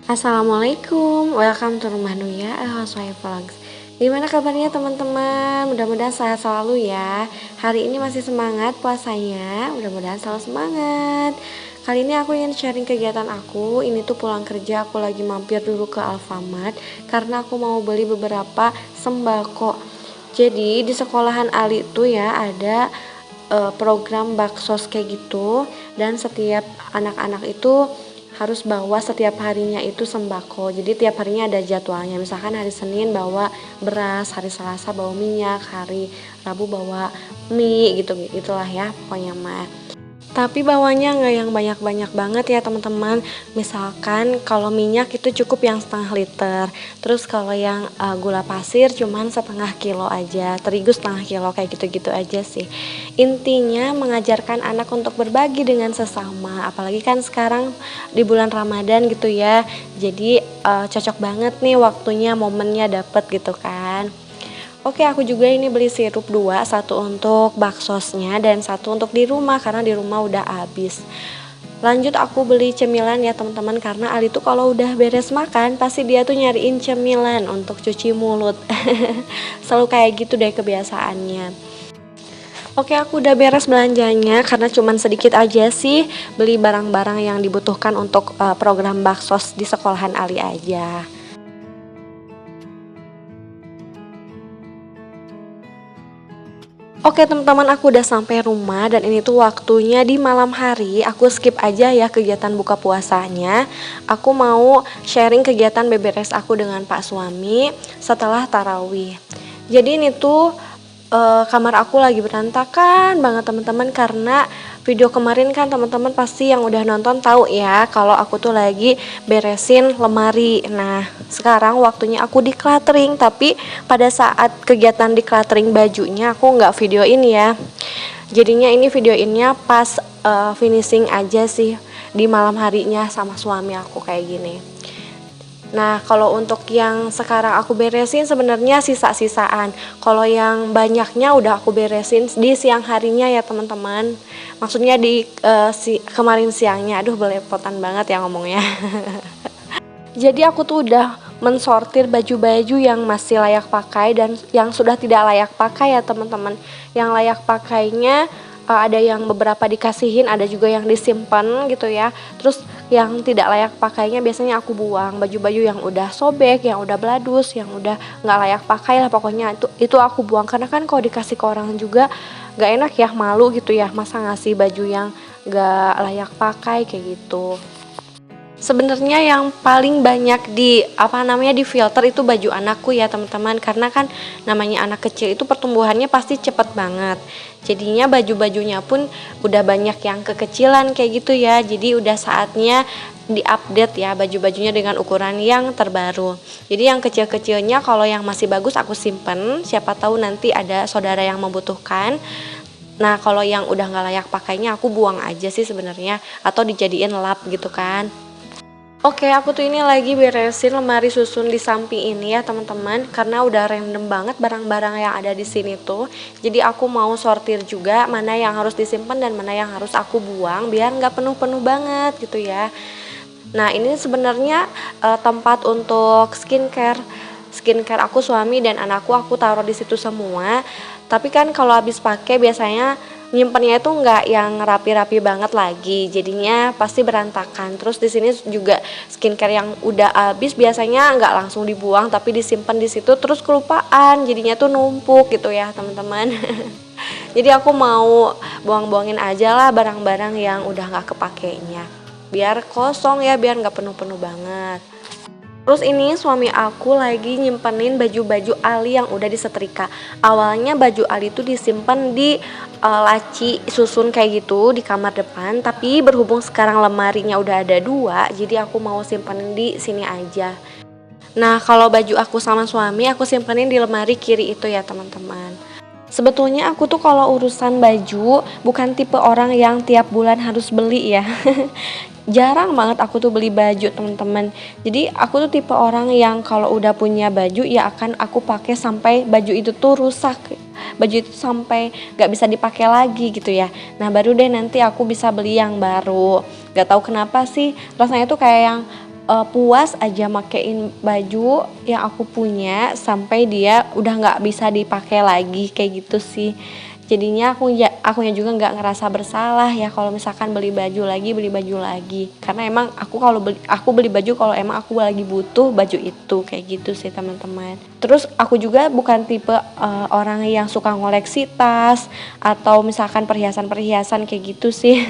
Assalamualaikum, welcome to Rumah Nuya, Housewife Vlogs. Gimana kabarnya teman-teman? Mudah-mudahan sehat selalu ya. Hari ini masih semangat puasanya, mudah-mudahan selalu semangat. Kali ini aku ingin sharing kegiatan aku. Ini tuh pulang kerja aku lagi mampir dulu ke Alfamart karena aku mau beli beberapa sembako. Jadi di sekolahan Ali tuh ya ada program baksos kayak gitu, dan setiap anak-anak itu harus bawa setiap harinya itu sembako. Jadi tiap harinya ada jadwalnya. Misalkan hari Senin bawa beras, hari Selasa bawa minyak, hari Rabu bawa mie gitu gitulah ya pokoknya mah. Tapi bawanya nggak yang banyak-banyak banget ya teman-teman. Misalkan kalau minyak itu cukup yang setengah liter. Terus kalau yang gula pasir cuman setengah kilo aja. Terigu setengah kilo kayak gitu-gitu aja sih. Intinya mengajarkan anak untuk berbagi dengan sesama. Apalagi kan sekarang di bulan Ramadan gitu ya. Jadi cocok banget nih waktunya, momennya dapet gitu kan. Oke, aku juga ini beli sirup 2, satu untuk baksosnya dan satu untuk di rumah karena di rumah udah habis. Lanjut aku beli cemilan ya teman-teman, karena Ali tuh kalau udah beres makan pasti dia tuh nyariin cemilan untuk cuci mulut. Selalu kayak gitu deh kebiasaannya. Oke, aku udah beres belanjanya karena cuman sedikit aja sih, beli barang-barang yang dibutuhkan untuk program baksos di sekolahan Ali aja. Oke teman-teman, aku udah sampai rumah dan ini tuh waktunya di malam hari. Aku skip aja ya kegiatan buka puasanya. Aku mau sharing kegiatan beberes aku dengan Pak suami setelah tarawih. Jadi ini tuh kamar aku lagi berantakan banget teman-teman, karena video kemarin kan teman-teman pasti yang udah nonton tahu ya kalau aku tuh lagi beresin lemari. Nah sekarang waktunya aku decluttering, tapi pada saat kegiatan decluttering bajunya aku nggak videoin ya. Jadinya ini videoinnya pas finishing aja sih di malam harinya sama suami aku kayak gini. Nah, kalau untuk yang sekarang aku beresin sebenarnya sisa-sisaan. Kalau yang banyaknya udah aku beresin di siang harinya ya teman-teman. Maksudnya di kemarin siangnya. Aduh, belepotan banget ya ngomongnya. Jadi aku tuh udah mensortir baju-baju yang masih layak pakai dan yang sudah tidak layak pakai ya teman-teman. Yang layak pakainya ada yang beberapa dikasihin, ada juga yang disimpan gitu ya. Terus yang tidak layak pakainya biasanya aku buang. Baju-baju yang udah sobek, yang udah bladus, yang udah nggak layak pakai lah pokoknya itu aku buang. Karena kan kalau dikasih ke orang juga nggak enak ya, malu gitu ya. Masa ngasih baju yang nggak layak pakai kayak gitu. Sebenarnya yang paling banyak di filter itu baju anakku ya teman-teman, karena kan namanya anak kecil itu pertumbuhannya pasti cepet banget. Jadinya baju-bajunya pun udah banyak yang kekecilan kayak gitu ya. Jadi udah saatnya diupdate ya baju-bajunya dengan ukuran yang terbaru. Jadi yang kecil-kecilnya kalau yang masih bagus aku simpen, siapa tahu nanti ada saudara yang membutuhkan. Nah kalau yang udah nggak layak pakainya aku buang aja sih sebenarnya, atau dijadiin lap gitu kan. Oke, aku tuh ini lagi beresin lemari susun di samping ini ya teman-teman, karena udah random banget barang-barang yang ada di sini tuh. Jadi aku mau sortir juga mana yang harus disimpan dan mana yang harus aku buang biar nggak penuh-penuh banget gitu ya. Nah ini sebenarnya tempat untuk skincare aku, suami dan anakku aku taruh di situ semua. Tapi kan kalau habis pakai biasanya nyimpennya itu nggak yang rapi-rapi banget lagi, jadinya pasti berantakan. Terus di sini juga skincare yang udah habis biasanya nggak langsung dibuang tapi disimpan di situ, terus kelupaan jadinya tuh numpuk gitu ya teman-teman. Jadi aku mau buang-buangin aja lah barang-barang yang udah nggak kepakainya, biar kosong ya, biar nggak penuh-penuh banget. Terus ini suami aku lagi nyimpenin baju-baju Ali yang udah disetrika. Awalnya baju Ali itu disimpan di laci susun kayak gitu di kamar depan, tapi berhubung sekarang lemarinya udah ada 2, jadi aku mau simpenin di sini aja. Nah, kalau baju aku sama suami aku simpenin di lemari kiri itu ya teman-teman. Sebetulnya aku tuh kalau urusan baju bukan tipe orang yang tiap bulan harus beli ya. Jarang banget aku tuh beli baju teman-teman. Jadi aku tuh tipe orang yang kalau udah punya baju ya akan aku pakai sampai baju itu tuh rusak. Baju itu sampai gak bisa dipakai lagi gitu ya. Nah baru deh nanti aku bisa beli yang baru. Gak tahu kenapa sih rasanya tuh kayak yang puas aja makein baju yang aku punya sampai dia udah nggak bisa dipakai lagi kayak gitu sih. Jadinya akunya juga nggak ngerasa bersalah ya kalau misalkan beli baju lagi karena emang aku beli baju kalau emang aku lagi butuh baju itu kayak gitu sih teman-teman. Terus aku juga bukan tipe orang yang suka ngoleksi tas atau misalkan perhiasan kayak gitu sih.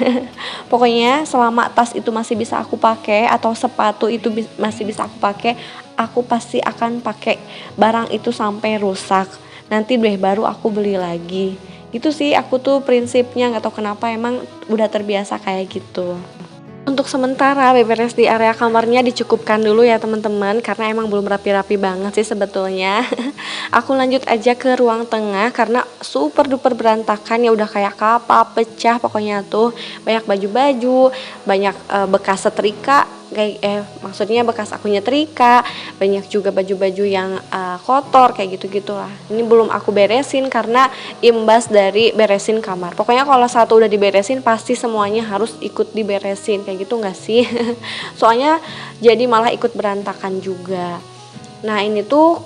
Pokoknya selama tas itu masih bisa aku pakai atau sepatu itu masih bisa aku pakai, aku pasti akan pakai barang itu sampai rusak. Nanti deh baru aku beli lagi. Itu sih aku tuh prinsipnya, nggak tahu kenapa emang udah terbiasa kayak gitu. Untuk sementara beberes di area kamarnya dicukupkan dulu ya teman-teman karena emang belum rapi-rapi banget sih sebetulnya. Aku lanjut aja ke ruang tengah karena super duper berantakan ya, udah kayak kapal pecah pokoknya tuh. Banyak baju-baju, banyak bekas setrika maksudnya bekas aku nyetrika, banyak juga baju-baju yang kotor kayak gitu-gitulah. Ini belum aku beresin karena imbas dari beresin kamar. Pokoknya kalau satu udah diberesin pasti semuanya harus ikut diberesin kayak gitu nggak sih? Soalnya jadi malah ikut berantakan juga. Nah ini tuh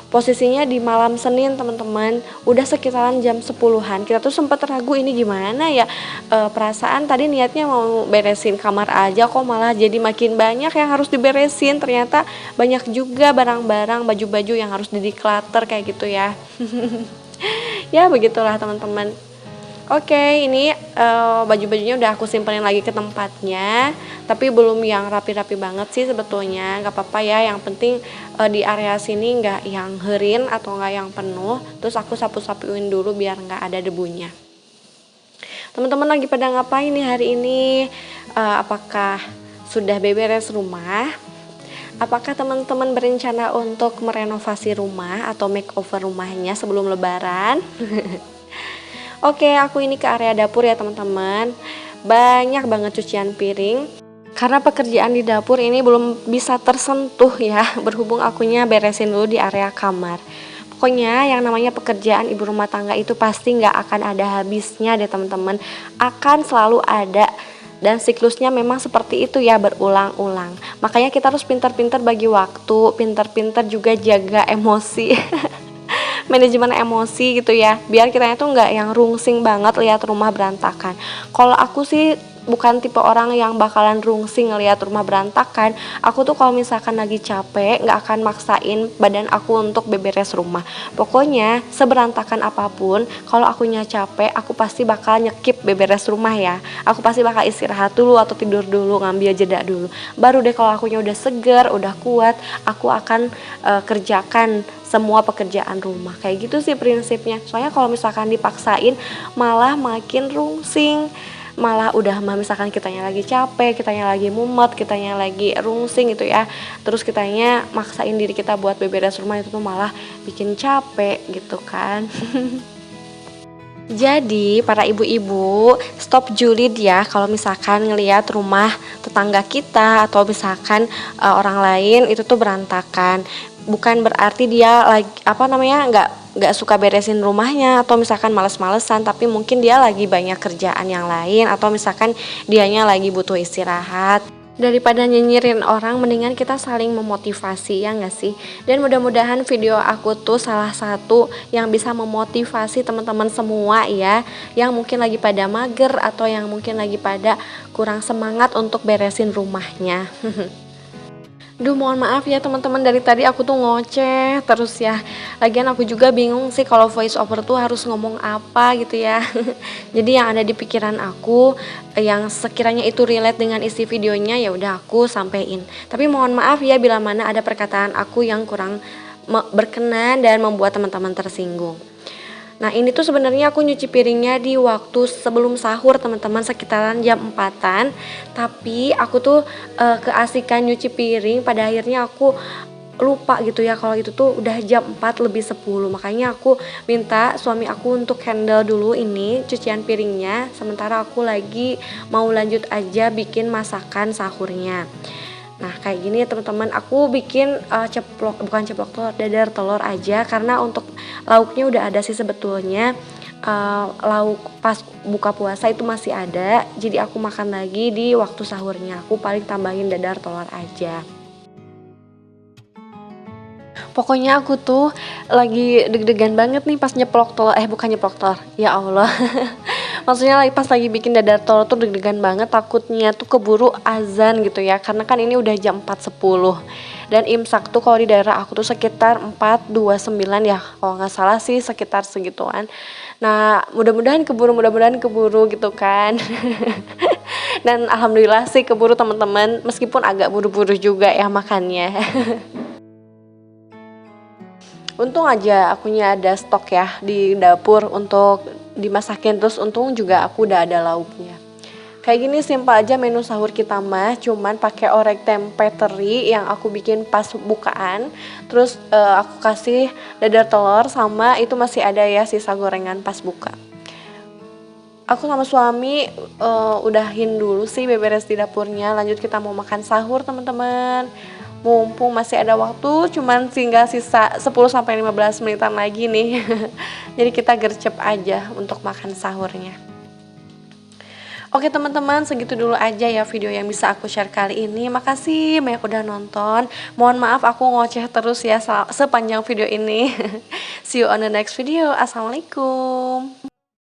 posisinya di malam Senin teman-teman, udah sekitaran jam 10-an. Kita tuh sempat ragu ini gimana ya, perasaan tadi niatnya mau beresin kamar aja kok malah jadi makin banyak yang harus diberesin. Ternyata banyak juga barang-barang, baju-baju yang harus di-declutter kayak gitu ya. Ya begitulah teman-teman. Oke, ini baju-bajunya udah aku simpenin lagi ke tempatnya, tapi belum yang rapi-rapi banget sih sebetulnya. Gak apa-apa ya, yang penting di area sini nggak yang herin atau nggak yang penuh. Terus aku sapu-sapuin dulu biar nggak ada debunya. Teman-teman lagi pada ngapain nih hari ini? Apakah sudah beberes rumah? Apakah teman-teman berencana untuk merenovasi rumah atau makeover rumahnya sebelum lebaran? Oke, aku ini ke area dapur ya teman-teman. Banyak banget cucian piring. Karena pekerjaan di dapur ini belum bisa tersentuh ya, berhubung akunya beresin dulu di area kamar. Pokoknya yang namanya pekerjaan ibu rumah tangga itu pasti gak akan ada habisnya deh teman-teman. Akan selalu ada. Dan siklusnya memang seperti itu ya, berulang-ulang. Makanya kita harus pintar-pintar bagi waktu, pintar-pintar juga jaga emosi. Manajemen emosi gitu ya, biar kitanya tuh nggak yang rungsing banget lihat rumah berantakan. Kalau aku sih bukan tipe orang yang bakalan rungsing ngelihat rumah berantakan. Aku tuh kalau misalkan lagi capek nggak akan maksain badan aku untuk beberes rumah. Pokoknya seberantakan apapun, kalau akunya capek aku pasti bakal nyekip beberes rumah ya. Aku pasti bakal istirahat dulu atau tidur dulu, ngambil jeda dulu. Baru deh kalau akunya udah segar, udah kuat, aku akan kerjakan semua pekerjaan rumah. Kayak gitu sih prinsipnya. Soalnya kalau misalkan dipaksain malah makin rungsing. Malah udah misalkan kitanya lagi capek, kitanya lagi mumet, kitanya lagi rungsing gitu ya. Terus kitanya maksain diri kita buat beberes rumah, itu tuh malah bikin capek gitu kan. Jadi para ibu-ibu stop julid ya kalau misalkan ngelihat rumah tetangga kita atau misalkan orang lain itu tuh berantakan. Bukan berarti dia lagi nggak suka beresin rumahnya atau misalkan males-malesan, tapi mungkin dia lagi banyak kerjaan yang lain atau misalkan dianya lagi butuh istirahat. Daripada nyinyirin orang, mendingan kita saling memotivasi ya nggak sih? Dan mudah-mudahan video aku tuh salah satu yang bisa memotivasi teman-teman semua ya, yang mungkin lagi pada mager atau yang mungkin lagi pada kurang semangat untuk beresin rumahnya. Duh, mohon maaf ya teman-teman, dari tadi aku tuh ngoceh terus ya. Lagian aku juga bingung sih kalau voice over tuh harus ngomong apa gitu ya. Jadi yang ada di pikiran aku, yang sekiranya itu relate dengan isi videonya ya udah aku sampein. Tapi mohon maaf ya bila mana ada perkataan aku yang kurang berkenan dan membuat teman-teman tersinggung. Nah ini tuh sebenarnya aku nyuci piringnya di waktu sebelum sahur teman-teman, sekitaran jam 4-an. Tapi aku tuh keasikan nyuci piring, pada akhirnya aku lupa gitu ya kalau itu tuh udah jam 4:10. Makanya aku minta suami aku untuk handle dulu ini cucian piringnya, sementara aku lagi mau lanjut aja bikin masakan sahurnya. Nah kayak gini ya teman-teman, aku bikin bukan ceplok telur, dadar telur aja karena untuk lauknya udah ada sih sebetulnya. lauk pas buka puasa itu masih ada, jadi aku makan lagi di waktu sahurnya. Aku paling tambahin dadar telur aja. Pokoknya aku tuh lagi deg-degan banget nih pas nyeplok telur, bukan nyeplok telur, ya Allah. Maksudnya pas lagi bikin dadar telur tuh deg-degan banget, takutnya tuh keburu azan gitu ya, karena kan ini udah jam 4.10. Dan imsak tuh kalau di daerah aku tuh sekitar 4.29 ya, kalau nggak salah sih sekitar segituan. Nah mudah-mudahan keburu gitu kan. Dan alhamdulillah sih keburu teman-teman, meskipun agak buru-buru juga ya makannya. Untung aja akunya ada stok ya di dapur untuk dimasakin, terus untung juga aku udah ada lauknya. Kayak gini simpel aja menu sahur kita mah, cuman pakai orek tempe teri yang aku bikin pas bukaan. Terus aku kasih dadar telur sama itu masih ada ya sisa gorengan pas buka. Aku sama suami udahin dulu sih beberes di dapurnya, lanjut kita mau makan sahur teman-teman. Mumpung masih ada waktu, cuman tinggal sisa 10-15 menitan lagi nih. Jadi kita gercep aja untuk makan sahurnya. Oke teman-teman, segitu dulu aja ya video yang bisa aku share kali ini. Makasih banyak udah nonton. Mohon maaf aku ngoceh terus ya sepanjang video ini. See you on the next video. Assalamualaikum.